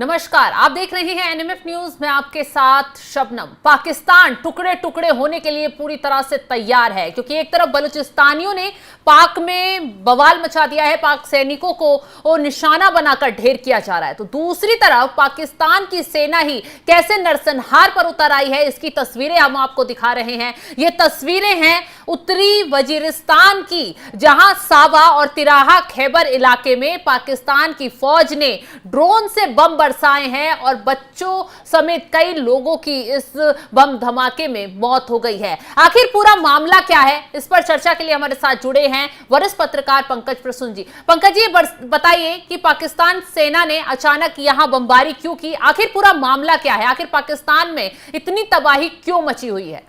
नमस्कार, आप देख रहे हैं एनएमएफ न्यूज में आपके साथ शबनम। पाकिस्तान टुकड़े टुकड़े होने के लिए पूरी तरह से तैयार है, क्योंकि एक तरफ बलूचिस्तानियों ने पाक में बवाल मचा दिया है, पाक सैनिकों को वो निशाना बनाकर ढेर किया जा रहा है, तो दूसरी तरफ पाकिस्तान की सेना ही कैसे नरसंहार पर उतर आई है, इसकी तस्वीरें हम आपको दिखा रहे हैं। ये तस्वीरें हैं उत्तरी वजीरिस्तान की, जहां सावा और तिराहा खैबर इलाके में पाकिस्तान की फौज ने ड्रोन से बम बरसाए हैं और बच्चों समेत कई लोगों की इस बम धमाके में मौत हो गई है। आखिर पूरा मामला क्या है, इस पर चर्चा के लिए हमारे साथ जुड़े हैं वरिष्ठ पत्रकार पंकज प्रसून जी। पंकज जी, बताइए कि पाकिस्तान सेना ने अचानक यहां बमबारी क्यों की, आखिर पूरा मामला क्या है, आखिर पाकिस्तान में इतनी तबाही क्यों मची हुई है?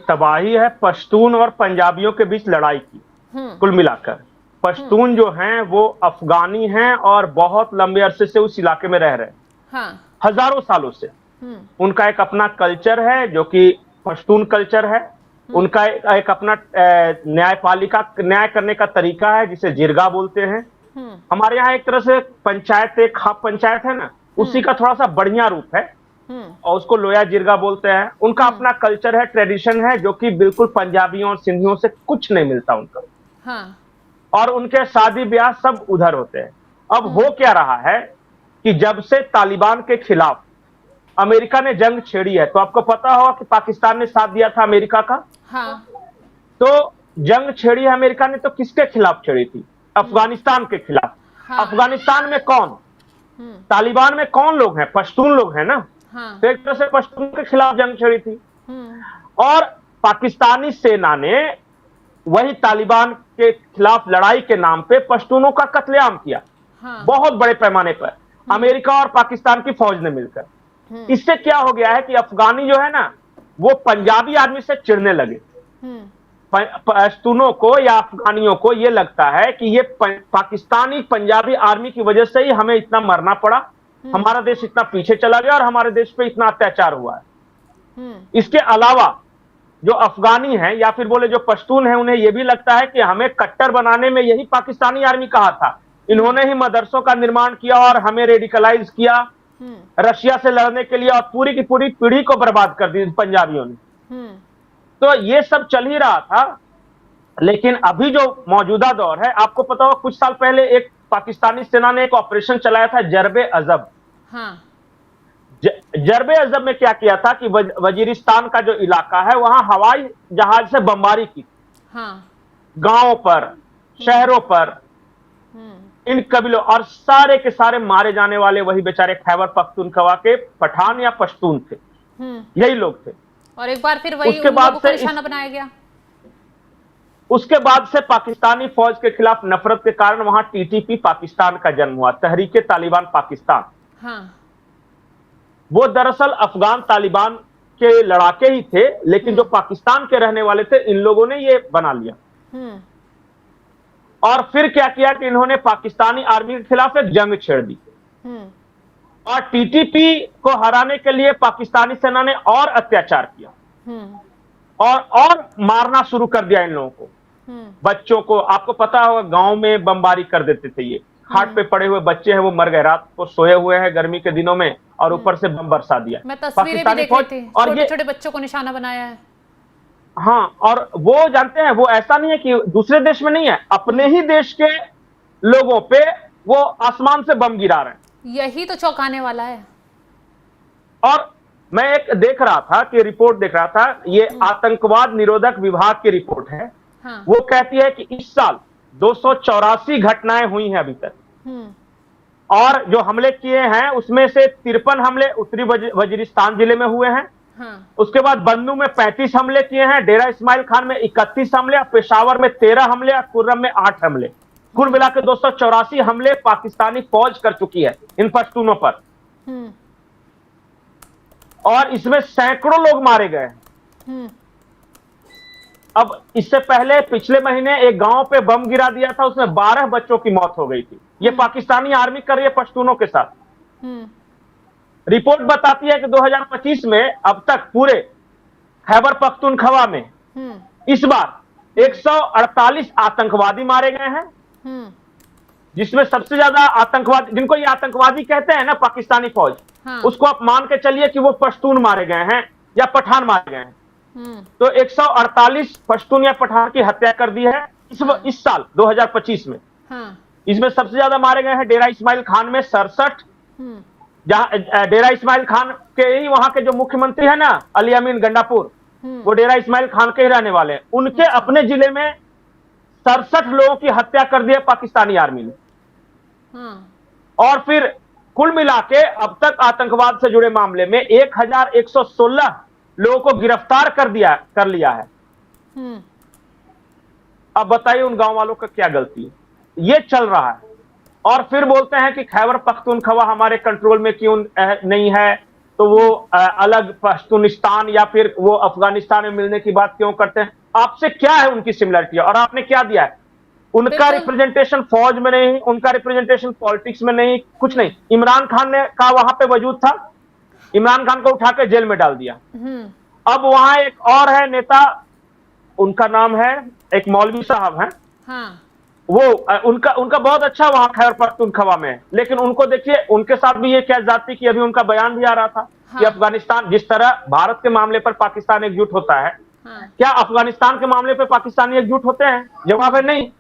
तबाही है पश्तून और पंजाबियों के बीच लड़ाई की। कुल मिलाकर पश्तून जो हैं वो अफगानी हैं और बहुत लंबे अरसे से उस इलाके में रह रहे हैं। हाँ। हजारों सालों से उनका एक अपना कल्चर है जो कि पश्तून कल्चर है। उनका एक अपना न्यायपालिका न्याय करने का तरीका है जिसे जिरगा बोलते हैं। हमारे यहाँ एक तरह से पंचायत, एक खाप पंचायत है ना, उसी का थोड़ा सा बढ़िया रूप है और उसको लोया जिरगा बोलते हैं। उनका अपना कल्चर है, ट्रेडिशन है, जो कि बिल्कुल पंजाबियों और सिंधियों से कुछ नहीं मिलता उनका। हाँ। और उनके शादी ब्याह सब उधर होते हैं। अब हो क्या रहा है कि जब से तालिबान के खिलाफ अमेरिका ने जंग छेड़ी है, तो आपको पता होगा कि पाकिस्तान ने साथ दिया था अमेरिका का। हाँ। तो जंग छेड़ी है अमेरिका ने, तो किसके खिलाफ छेड़ी थी? अफगानिस्तान के खिलाफ। हाँ। अफगानिस्तान में कौन, तालिबान में कौन लोग हैं? पश्तून लोग हैं ना। हाँ। तो एक तरह से पश्तून के खिलाफ जंग छेड़ी थी और पाकिस्तानी सेना ने वही तालिबान के खिलाफ लड़ाई के नाम पे पश्तूनों का कत्लेआम किया। हाँ। बहुत बड़े पैमाने पर अमेरिका और पाकिस्तान की फौज ने मिलकर। इससे क्या हो गया है कि अफगानी जो है ना, वो पंजाबी आदमी से चिढ़ने लगे। पश्तूनों को या अफगानियों को ये लगता है कि ये पाकिस्तानी पंजाबी आर्मी की वजह से ही हमें इतना मरना पड़ा, हमारा देश इतना पीछे चला गया और हमारे देश पे इतना अत्याचार हुआ है। इसके अलावा जो अफगानी हैं या फिर बोले जो पश्तून हैं, उन्हें यह भी लगता है कि हमें कट्टर बनाने में यही पाकिस्तानी आर्मी कहा था, इन्होंने ही मदरसों का निर्माण किया और हमें रेडिकलाइज किया रशिया से लड़ने के लिए और पूरी की पूरी पीढ़ी को बर्बाद कर दी पंजाबियों ने। तो ये सब चल ही रहा था। लेकिन अभी जो मौजूदा दौर है, आपको पता होगा कुछ साल पहले एक पाकिस्तानी सेना ने एक ऑपरेशन चलाया था जरबे अजब। हाँ। जरबे अजब में क्या किया था कि वजीरिस्तान का जो इलाका है वहां हवाई जहाज से बमबारी की। हाँ। गांवों पर, शहरों पर, इन कबीलों, और सारे के सारे मारे जाने वाले वही बेचारे खैबर पख्तूनख्वा के पठान या पश्तून थे। यही लोग थे। और एक बार फिर वही उसके बाद से निशाना बनाया गया। उसके बाद से पाकिस्तानी फौज के खिलाफ नफरत के कारण वहां टीटीपी पाकिस्तान का जन्म हुआ, तहरीके तालिबान पाकिस्तान। हाँ। वो दरअसल अफगान तालिबान के लड़ाके ही थे, लेकिन जो पाकिस्तान के रहने वाले थे, इन लोगों ने ये बना लिया। और फिर क्या किया कि इन्होंने पाकिस्तानी आर्मी के खिलाफ एक जंग छेड़ दी और टीटीपी को हराने के लिए पाकिस्तानी सेना ने और अत्याचार किया और मारना शुरू कर दिया इन लोगों को, बच्चों को। आपको पता होगा गांव में बमबारी कर देते थे, ये हाट पे पड़े हुए बच्चे हैं वो मर गए, रात को सोए हुए हैं गर्मी के दिनों में और ऊपर से बम बरसा दिया। मैं तस्वीरें भी देख रही थी, और छोटे छोटे बच्चों को निशाना बनाया है। हाँ, और वो जानते हैं, वो ऐसा नहीं है कि दूसरे देश में नहीं है, अपने ही देश के लोगों पे वो आसमान से बम गिरा रहे हैं। यही तो चौंकाने वाला है। और मैं एक देख रहा था कि रिपोर्ट देख रहा था, ये आतंकवाद निरोधक विभाग की रिपोर्ट है। हाँ। वो कहती है कि इस साल 284 घटनाएं हुई हैं अभी तक, और जो हमले किए हैं उसमें से 53 हमले उत्तरी वजीरिस्तान जिले में हुए हैं। हाँ। उसके बाद बन्नू में 35 हमले किए हैं, डेरा इस्माइल खान में 31 हमले, पेशावर में 13 हमले और कुर्रम में 8 हमले। कुल मिलाकर 284 हमले पाकिस्तानी फौज कर चुकी है इन पश्तूनों पर, और इसमें सैकड़ों लोग मारे गए हैं। अब इससे पहले पिछले महीने एक गांव पे बम गिरा दिया था, उसमें 12 बच्चों की मौत हो गई थी। ये पाकिस्तानी आर्मी कर रही है पश्तूनों के साथ। रिपोर्ट बताती है कि 2025 में अब तक पूरे खैबर पख्तूनख्वा में इस बार 148 आतंकवादी मारे गए हैं, जिसमें सबसे ज्यादा आतंकवादी, जिनको ये आतंकवादी कहते हैं ना पाकिस्तानी फौज, उसको आप मान के चलिए कि वो पश्तून मारे गए हैं या पठान मारे गए हैं। तो 148 पश्तून या पठान की हत्या कर दी है इस साल 2025 में। इसमें सबसे ज्यादा मारे गए हैं डेरा इस्माइल खान में 67, जहां डेरा इस्माइल खान के ही वहां के जो मुख्यमंत्री है ना अली अमीन गंडापुर, वो डेरा इस्माइल खान के ही रहने वाले हैं। उनके अपने जिले में 67 लोगों की हत्या कर दी है पाकिस्तानी आर्मी ने। और फिर कुल मिला के अब तक आतंकवाद से जुड़े मामले में 1116 लोगों को गिरफ्तार कर लिया है। अब बताइए उन गांव वालों का क्या गलती है? ये चल रहा है। और फिर बोलते हैं कि खैबर पख्तूनख्वा हमारे कंट्रोल में क्यों नहीं है, तो वो अलग पश्तूनिस्तान या फिर वो अफगानिस्तान में मिलने की बात क्यों करते हैं? आपसे क्या है उनकी सिमिलरिटी और आपने क्या दिया है? उनका रिप्रेजेंटेशन फौज में नहीं, उनका रिप्रेजेंटेशन पॉलिटिक्स में नहीं, कुछ नहीं। इमरान खान ने का वहां पे वजूद था, इमरान खान को उठा के जेल में डाल दिया। अब वहां एक और है नेता, उनका नाम है, एक मौलवी साहब हैं, वो उनका बहुत अच्छा वहां खैबर पख्तूनख्वा में है, लेकिन उनको देखिए उनके साथ भी ये क्या जाति की, अभी उनका बयान भी आ रहा था कि अफगानिस्तान, जिस तरह भारत के मामले पर पाकिस्तान एकजुट होता है, क्या अफगानिस्तान के मामले पर पाकिस्तानी एकजुट होते हैं? जवाब है नहीं।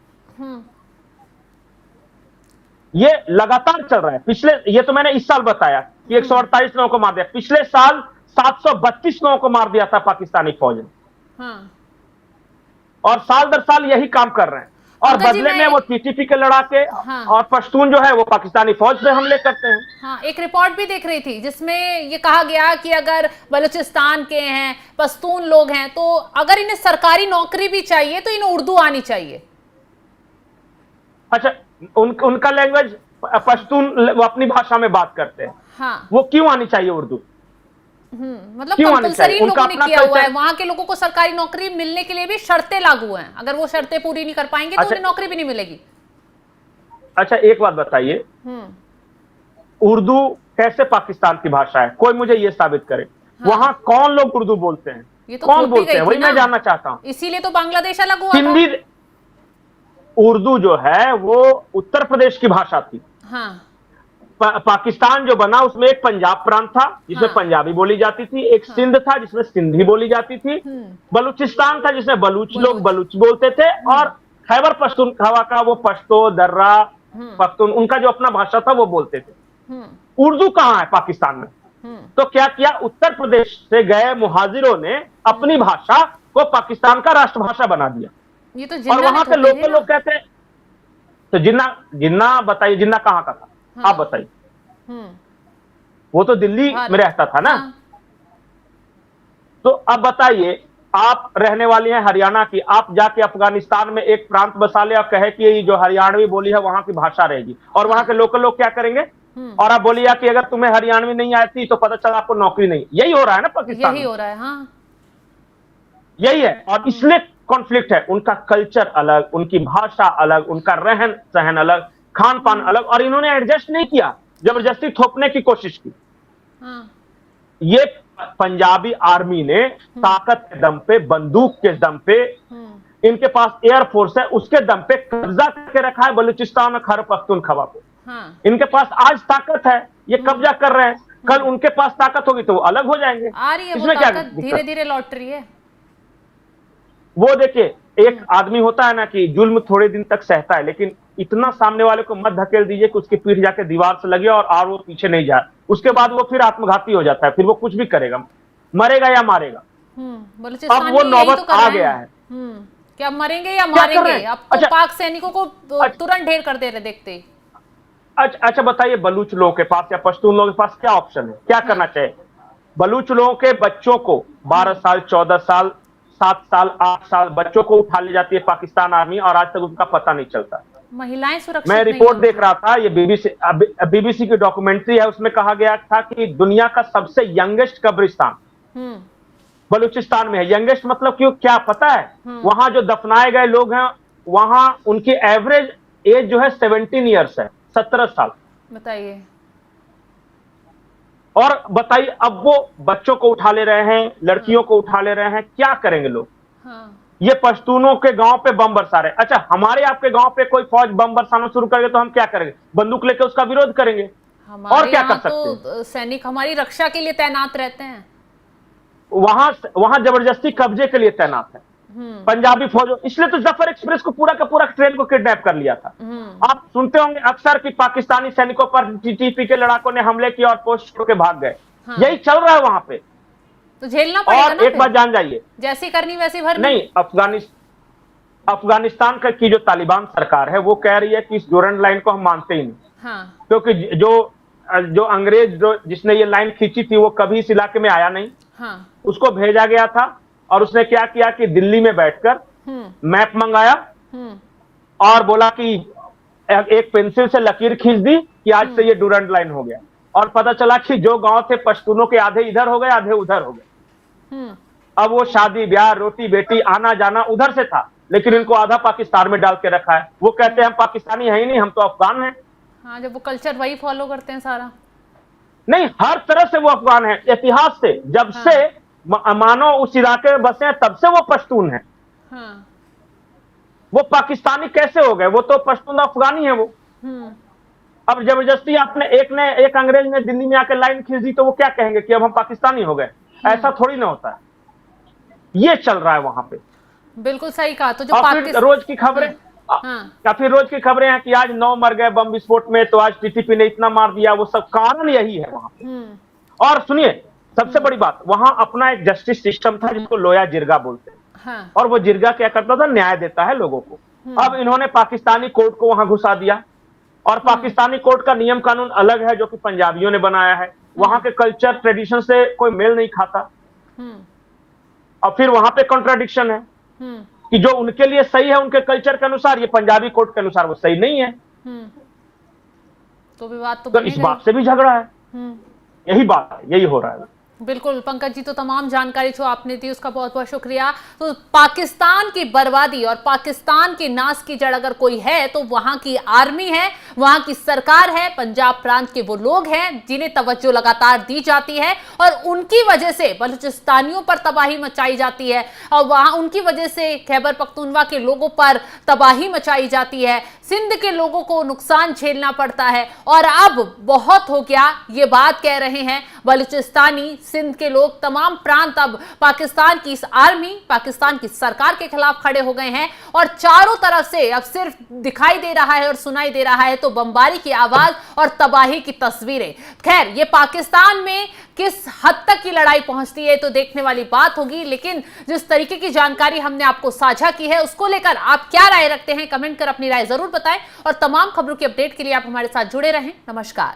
ये लगातार चल रहा है। पिछले, ये तो मैंने इस साल बताया कि 148 लोगों को मार दिया, पिछले साल 732 लोगों को मार दिया था पाकिस्तानी फौज ने। और साल दर साल यही काम कर रहे हैं, और बदले में वो टीटीपी के लड़ाके और पश्तून जो है वो पाकिस्तानी फौज पे हमले करते हैं। एक रिपोर्ट भी देख रही थी जिसमें ये कहा गया कि अगर बलूचिस्तान के हैं, पश्तून लोग हैं, तो अगर इन्हें सरकारी नौकरी भी चाहिए तो इन्हें उर्दू आनी चाहिए। अच्छा, उनका लैंग्वेज पश्तून, वो अपनी भाषा में बात करते हैं, वो क्यों आनी चाहिए उर्दू? मतलब कंपल्सरी लोगों ने किया हुआ है। वहां के लोगों को सरकारी नौकरी मिलने के लिए भी शर्तें लागू हैं, अगर वो शर्तें पूरी नहीं कर पाएंगे तो उन्हें नौकरी भी नहीं मिलेगी। अच्छा, एक बात बताइए, उर्दू कैसे पाकिस्तान की भाषा है? कोई मुझे ये साबित करे। वहां कौन लोग उर्दू बोलते हैं? ये तो कौन बोलते हैं? वही मैं जानना चाहता हूँ। इसीलिए तो बांग्लादेश अलग हुआ था। हिंदी, उर्दू जो है वो उत्तर प्रदेश की भाषा थी। पाकिस्तान जो बना उसमें एक पंजाब प्रांत था जिसमें पंजाबी बोली जाती थी, एक सिंध था जिसमें सिंधी बोली जाती थी, बलूचिस्तान था जिसमें बलूच लोग बलूच बोलते थे, और खैबर पख्तूनख्वा का वो पश्तो, दर्रा, पख्तून, उनका जो अपना भाषा था वो बोलते थे। उर्दू कहाँ है पाकिस्तान में? तो क्या किया, उत्तर प्रदेश से गए मुहाजिरों ने अपनी भाषा को पाकिस्तान का राष्ट्रभाषा बना दिया। ये तो और वहां के लोकल लोग कहते हैं, तो जिन्ना बताइए, जिन्ना कहाँ का था? आप बताइए। वो तो दिल्ली में रहता था ना। तो अब बताइए, आप रहने वाली हैं हरियाणा की, आप जाके अफगानिस्तान में एक प्रांत बसा ले और कहे कि ये जो हरियाणवी बोली है वहां की भाषा रहेगी, और वहां के लोकल लोग क्या करेंगे? और आप बोलिए कि अगर तुम्हें हरियाणवी नहीं आती तो पता चला आपको नौकरी नहीं। यही हो रहा है ना पाकिस्तान में, यही हो रहा है। हाँ, यही है। और इसलिए कॉन्फ्लिक्ट है। उनका कल्चर अलग, उनकी भाषा अलग, उनका रहन सहन अलग, खान पान अलग, और इन्होंने एडजस्ट नहीं किया, जबरदस्ती थोपने की कोशिश की। ये पंजाबी आर्मी ने ताकत के दम पे, बंदूक के दम पे, इनके पास एयरफोर्स है, उसके दम पे कब्जा करके रखा है बलूचिस्तान और खैबर पख्तूनख्वा पे। इनके पास आज ताकत है, ये कब्जा कर रहे हैं, कल उनके पास ताकत होगी तो वो अलग हो जाएंगे। आ रही है इसमें क्या धीरे धीरे लौट रही है। वो देखिए, एक आदमी होता है ना कि जुल्म थोड़े दिन तक सहता है, लेकिन इतना सामने वाले को मत धकेल दीजिए कि उसकी पीठ जाके दीवार से लगे और वो पीछे नहीं जाए, उसके बाद वो फिर आत्मघाती हो जाता है, फिर वो कुछ भी करेगा, मरेगा या मारेगा। अब वो नौबत आ गया है। क्या मरेंगे या मारेंगे? अब तो पाक सैनिकों को तुरंत ढेर कर दे रहे देखते। अच्छा बताइए, बलूच लोगों के पास या पश्तून लोगों के पास क्या ऑप्शन है? क्या करना चाहिए? बलूच लोगों के बच्चों को 12 साल, 14 साल, 7 साल, 8 साल बच्चों को उठा ले जाती है पाकिस्तान आर्मी, और आज तक उनका पता नहीं चलता। महिलाएं सुरक्षित मैं रिपोर्ट देख रहा था, ये बीबीसी की डॉक्यूमेंट्री है, उसमें कहा गया था कि दुनिया का सबसे यंगेस्ट कब्रिस्तान बलूचिस्तान में है। यंगेस्ट मतलब क्यों, क्या पता है? वहां जो दफनाए गए लोग हैं, वहां उनकी एवरेज एज जो है 17 ईयर्स है, 17 साल। बताइए। और बताइए, अब वो बच्चों को उठा ले रहे हैं, लड़कियों को उठा ले रहे हैं, क्या करेंगे लोग? ये पश्तूनों के गांव पे बम बरसा रहे। अच्छा, हमारे आपके गांव पे कोई फौज बम बरसाना शुरू करेगा तो हम क्या करेंगे? बंदूक लेके उसका विरोध करेंगे। और हमारे क्या कर यहाँ सकते हैं? तो सैनिक हमारी रक्षा के लिए तैनात रहते हैं। वहां वहां जबरदस्ती कब्जे के लिए तैनात है पंजाबी फौज। इसलिए तो जफर एक्सप्रेस को पूरा का पूरा ट्रेन को किडनैप कर लिया था। आप सुनते होंगे अक्सर कि पाकिस्तानी सैनिकों पर टीटीपी के लड़ाकों ने हमले किए और पोस्ट छोड़ के भाग गए। हाँ। यही चल रहा है वहां पे। तो झेलना पड़ेगा और ना, एक बात जान जाइए, जैसी करनी वैसी भरनी। नहीं, अफगानिस्तान की जो तालिबान सरकार है वो कह रही है कि इस डोरंड लाइन को हम मानते ही नहीं। हाँ। क्योंकि जो अंग्रेज जिसने ये लाइन खींची थी वो कभी इस इलाके में आया नहीं। हाँ। उसको भेजा गया था और उसने क्या किया कि दिल्ली में बैठकर मैप मंगाया और बोला कि एक पेंसिल से लकीर खींच दी कि आज से ये डूरंड लाइन हो गया। और पता चला कि जो गांव थे पश्तूनों के आधे इधर हो गए आधे उधर हो गए। अब वो शादी ब्याह रोटी बेटी आना जाना उधर से था, लेकिन इनको आधा पाकिस्तान में डाल के रखा है। वो कहते हैं हम पाकिस्तानी है ही नहीं, हम तो अफगान हैं। हाँ, जब वो कल्चर वही फॉलो करते हैं सारा। नहीं, हर तरह से वो अफगान है। इतिहास से जब से मानो उस इलाके में बसे हैं तब से वो पश्तून है। हाँ। वो पाकिस्तानी कैसे हो गए? वो तो पश्तून अफगानी है वो। अब जबरदस्ती आपने एक अंग्रेज ने दिल्ली में आकर लाइन खींच दी तो वो क्या कहेंगे कि अब हम पाकिस्तानी हो गए? ऐसा थोड़ी ना होता है। ये चल रहा है वहां पे। बिल्कुल सही कहा। तो जो फिर रोज की खबरें काफी रोज की खबरें हैं कि आज 9 मर गए बम विस्फोट में, तो आज टीटीपी ने इतना मार दिया। वो सब कारण यही है वहां पे। और सुनिए, सबसे बड़ी बात, वहां अपना एक जस्टिस सिस्टम था जिसको लोया जिरगा बोलते हैं। हाँ। और वो जिरगा क्या करता था? न्याय देता है लोगों को। अब इन्होंने पाकिस्तानी कोर्ट को वहां घुसा दिया और पाकिस्तानी कोर्ट का नियम कानून अलग है जो कि पंजाबियों ने बनाया है। वहां के कल्चर ट्रेडिशन से कोई मेल नहीं खाता। और फिर वहां पे कॉन्ट्राडिक्शन है कि जो उनके लिए सही है उनके कल्चर के अनुसार, ये पंजाबी कोर्ट के अनुसार वो सही नहीं है। तो विवाद तो इस बात से भी झगड़ा है। यही बात है, यही हो रहा है। बिल्कुल पंकज जी, तो तमाम जानकारी जो आपने दी उसका बहुत बहुत शुक्रिया। तो पाकिस्तान की बर्बादी और पाकिस्तान की नाश की जड़ अगर कोई है तो वहां की आर्मी है, वहां की सरकार है, पंजाब प्रांत के वो लोग हैं जिन्हें तवज्जो लगातार दी जाती है और उनकी वजह से बलूचिस्तानियों पर तबाही मचाई जाती है और वहां उनकी वजह से खैबर पख्तूनवा के लोगों पर तबाही मचाई जाती है, सिंध के लोगों को नुकसान झेलना पड़ता है। और अब बहुत हो गया, ये बात कह रहे हैं बलूचिस्तानी, सिंध के लोग, तमाम प्रांत अब पाकिस्तान की इस आर्मी, पाकिस्तान की सरकार के खिलाफ खड़े हो गए हैं और चारों तरफ से अब सिर्फ दिखाई दे रहा है और सुनाई दे रहा है तो बमबारी की आवाज और तबाही की तस्वीरें। खैर, ये पाकिस्तान में किस हद तक की लड़ाई पहुंचती है तो देखने वाली बात होगी, लेकिन जिस तरीके की जानकारी हमने आपको साझा की है उसको लेकर आप क्या राय रखते हैं, कमेंट कर अपनी राय जरूर बताएं और तमाम खबरों की अपडेट के लिए आप हमारे साथ जुड़े रहें। नमस्कार।